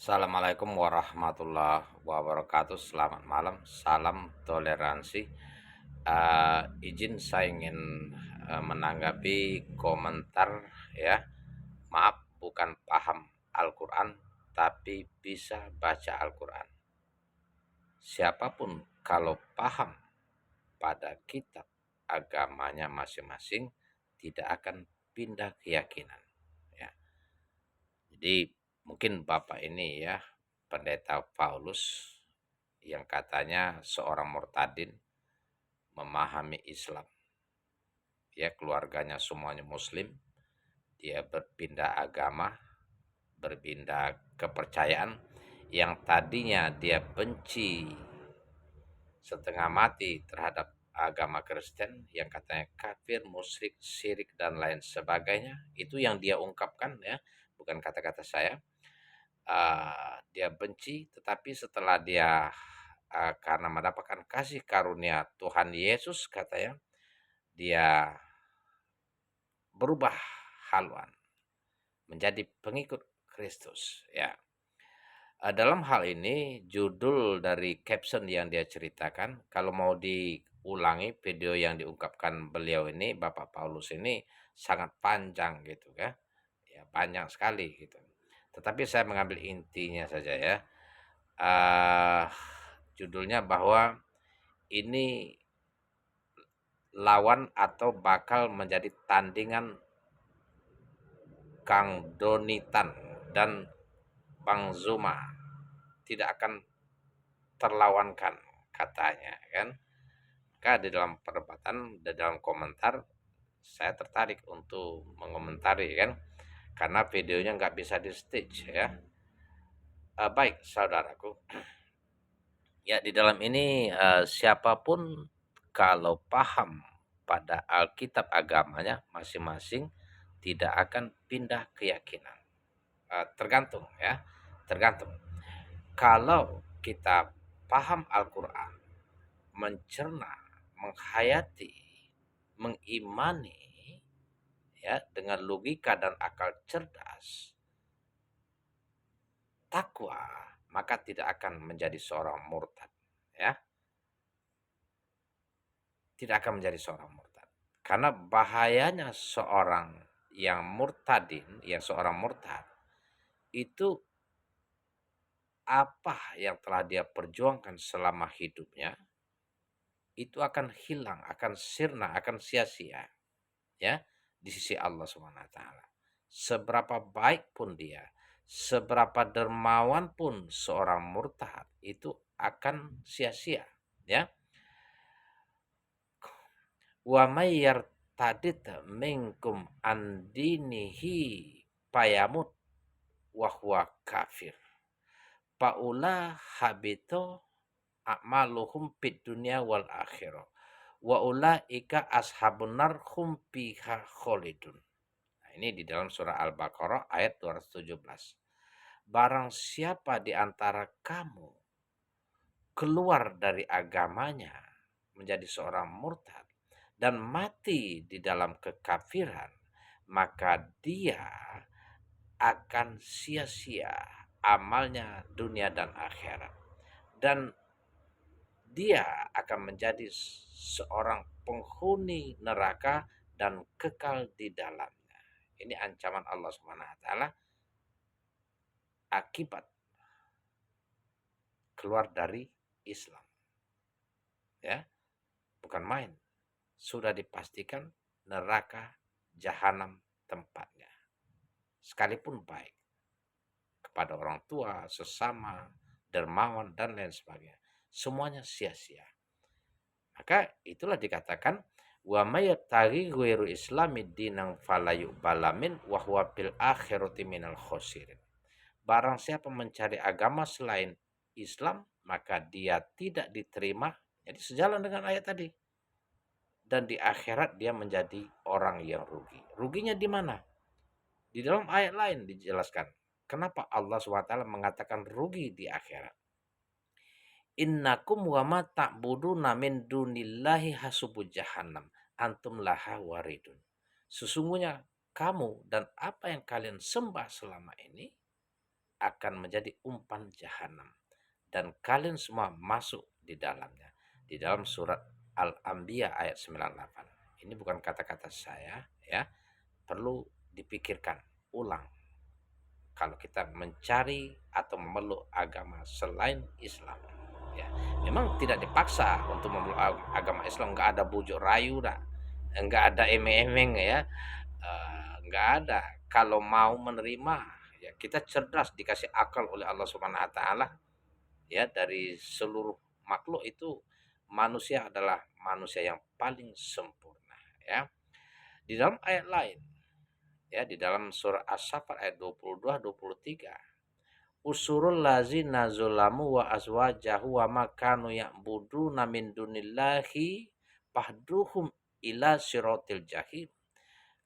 Assalamualaikum warahmatullahi wabarakatuh. Selamat malam, salam toleransi. Izin saya ingin menanggapi komentar ya. Maaf, bukan paham Al-Quran, tapi bisa baca Al-Quran. Siapapun kalau paham pada kitab agamanya masing-masing, tidak akan pindah keyakinan. Ya. Jadi mungkin Bapak ini ya, Pendeta Paulus yang katanya seorang murtadin memahami Islam. Ya, keluarganya semuanya muslim, dia berpindah agama, berpindah kepercayaan yang tadinya dia benci setengah mati terhadap agama Kristen yang katanya kafir, musyrik, syirik dan lain sebagainya. Itu yang dia ungkapkan ya, bukan kata-kata saya. Dia benci, tetapi setelah dia karena mendapatkan kasih karunia Tuhan Yesus katanya, dia berubah haluan menjadi pengikut Kristus ya. Dalam hal ini judul dari caption yang dia ceritakan, kalau mau diulangi video yang diungkapkan beliau ini, Bapak Paulus ini sangat panjang gitu ya. Ya, panjang sekali gitu. Tetapi saya mengambil intinya saja ya. uh, Judulnya bahwa ini lawan atau bakal menjadi tandingan Kang Donitan dan Bang Zuma, tidak akan terlawankan katanya kan. Maka di dalam perdebatan, di dalam komentar, saya tertarik untuk mengomentari kan, karena videonya nggak bisa di stage ya. Baik saudaraku, ya di dalam ini siapapun kalau paham pada Alkitab agamanya masing-masing tidak akan pindah keyakinan. Tergantung ya, tergantung. Kalau kita paham Al-Quran, mencerna, menghayati, mengimani ya dengan logika dan akal cerdas, takwa, maka tidak akan menjadi seorang murtad ya. Tidak akan menjadi seorang murtad. Karena bahayanya seorang yang murtadin, yang seorang murtad, itu apa yang telah dia perjuangkan selama hidupnya, itu akan hilang, akan sirna, akan sia-sia ya di sisi Allah Subhanahu wa taala. Seberapa baik pun dia, seberapa dermawan pun seorang murtad itu akan sia-sia ya. Wa may yartadid minkum andinihi payamut wa huwa kafir. Paula habito a'maluhum fid dunya wal akhirah. Wa ulaika ashabun nar hum fiha khalidun. Nah, ini di dalam surah Al-Baqarah ayat 217. Barang siapa di antara kamu keluar dari agamanya menjadi seorang murtad dan mati di dalam kekafiran, maka dia akan sia-sia amalnya dunia dan akhirat. Dan dia akan menjadi seorang penghuni neraka dan kekal di dalamnya. Ini ancaman Allah Subhanahu wa taala akibat keluar dari Islam. Ya, bukan main. Sudah dipastikan neraka jahanam tempatnya. Sekalipun baik kepada orang tua, sesama, dermawan dan lain sebagainya. Semuanya sia-sia. Maka itulah dikatakan wa may yattaghi ghairu islami dinang falayu balamin wa huwa bil akhirati minal khosirin. Barang siapa mencari agama selain Islam, maka dia tidak diterima. Jadi sejalan dengan ayat tadi. Dan di akhirat dia menjadi orang yang rugi. Ruginya di mana? Di dalam ayat lain dijelaskan. Kenapa Allah SWT mengatakan rugi di akhirat? Innakum wa ma ta'buduna min dunillahi hasubu jahannam antum laha waridun. Sesungguhnya kamu dan apa yang kalian sembah selama ini akan menjadi umpan jahanam dan kalian semua masuk di dalamnya. Di dalam surat Al-Anbiya ayat 98. Ini bukan kata-kata saya ya, perlu dipikirkan ulang. Kalau kita mencari atau memeluk agama selain Islam, ya memang tidak dipaksa untuk memeluk agama Islam, nggak ada bujuk rayu dah, nggak ada emeng-emeng ya. Nggak ada. Kalau mau menerima, ya kita cerdas, dikasih akal oleh Allah Subhanahu Wa Taala. Ya, dari seluruh makhluk itu manusia adalah manusia yang paling sempurna. Ya, di dalam ayat lain, ya di dalam surah As-Saffat ayat 22-23, usurul lazina zulamu wa azwajahu wa makanu ya'buduna min dunillahi fahduhum ila siratil jahim.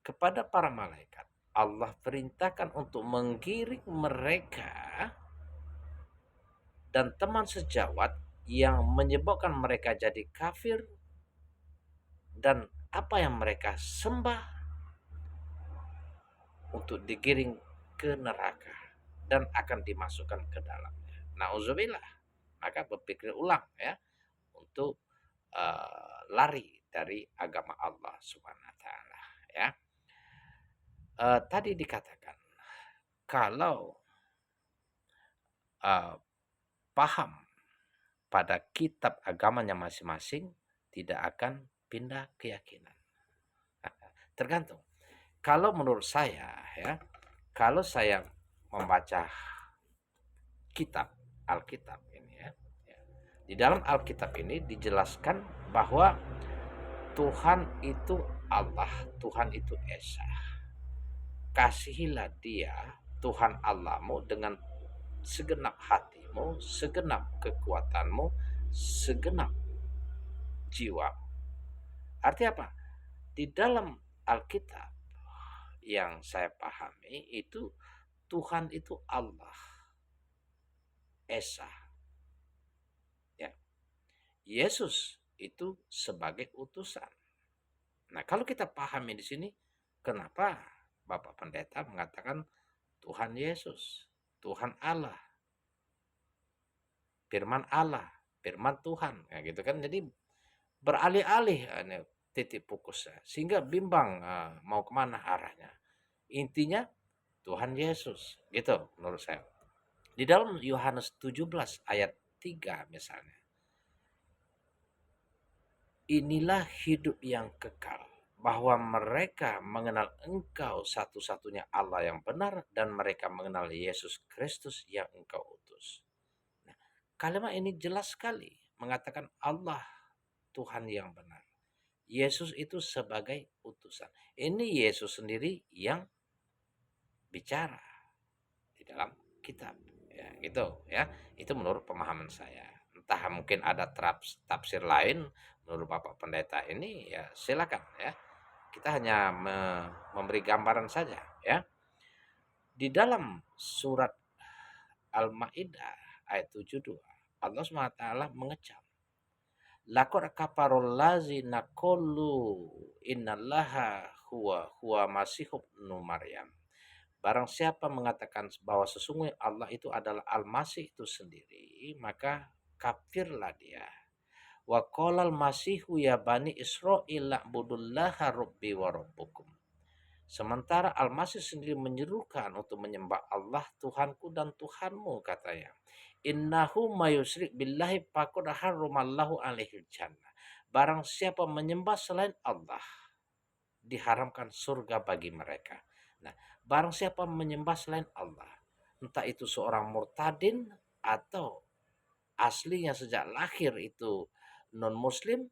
Kepada para malaikat Allah perintahkan untuk menggiring mereka dan teman sejawat yang menyebabkan mereka jadi kafir dan apa yang mereka sembah untuk digiring ke neraka dan akan dimasukkan ke dalamnya. Nauzubillah. Maka berpikir ulang ya untuk lari dari agama Allah Subhanahu wa taala ya. Tadi dikatakan kalau paham pada kitab agamanya masing-masing tidak akan pindah keyakinan. Tergantung. Kalau menurut saya ya, kalau saya membaca kitab Alkitab ini ya, di dalam Alkitab ini dijelaskan bahwa Tuhan itu Allah, Tuhan itu Esa. Kasihilah Dia, Tuhan Allahmu dengan segenap hatimu, segenap kekuatanmu, segenap jiwa. Artinya apa? Di dalam Alkitab yang saya pahami itu Tuhan itu Allah Esa. Ya. Yesus itu sebagai utusan. Nah, kalau kita pahami di sini, kenapa Bapak Pendeta mengatakan Tuhan Yesus, Tuhan Allah, firman Allah, firman Tuhan, ya gitu kan. Jadi beralih-alih titik fokusnya sehingga bimbang mau kemana arahnya. Intinya Tuhan Yesus, gitu menurut saya. Di dalam Yohanes 17 ayat 3 misalnya, inilah hidup yang kekal, bahwa mereka mengenal Engkau satu-satunya Allah yang benar dan mereka mengenal Yesus Kristus yang Engkau utus. Nah, kalimat ini jelas sekali mengatakan Allah Tuhan yang benar. Yesus itu sebagai utusan. Ini Yesus sendiri yang bicara di dalam kitab. Ya, gitu ya. Itu menurut pemahaman saya. Entah mungkin ada tafsir lain menurut Bapak Pendeta ini, ya silakan ya. Kita hanya memberi gambaran saja ya. Di dalam surat Al-Maidah ayat 72, Allah SWT mengecam, laqad kafarul ladzina qalu innallaha huwa masihub ibnu Maryam. Barang siapa mengatakan bahwa sesungguhnya Allah itu adalah Al-Masih itu sendiri, maka kafirlah dia. Wa qalal masihu ya bani Israil la'budullaha rabbi wa rabbukum. Sementara Al-Masih sendiri menyerukan untuk menyembah Allah Tuhanku dan Tuhanmu, katanya. Innahu mayusrik billahi faqad harramallahu alaihi jannah. Barang siapa menyembah selain Allah, diharamkan surga bagi mereka. Nah, barang siapa menyembah selain Allah, entah itu seorang murtadin atau aslinya sejak lahir itu non-muslim,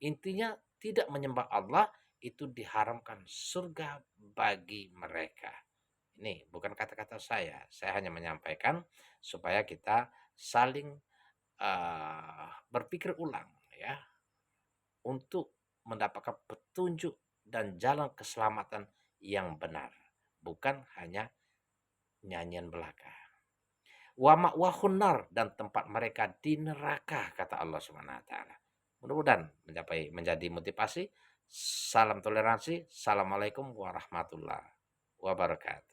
intinya tidak menyembah Allah, itu diharamkan surga bagi mereka. Ini bukan kata-kata saya hanya menyampaikan supaya kita saling berpikir ulang ya, untuk mendapatkan petunjuk dan jalan keselamatan yang benar, bukan hanya nyanyian belaka. Wa ma'wahun dan tempat mereka di neraka, kata Allah Subhanahu wa taala. Mudah-mudahan menjadi motivasi. Salam toleransi. Assalamualaikum warahmatullahi wabarakatuh.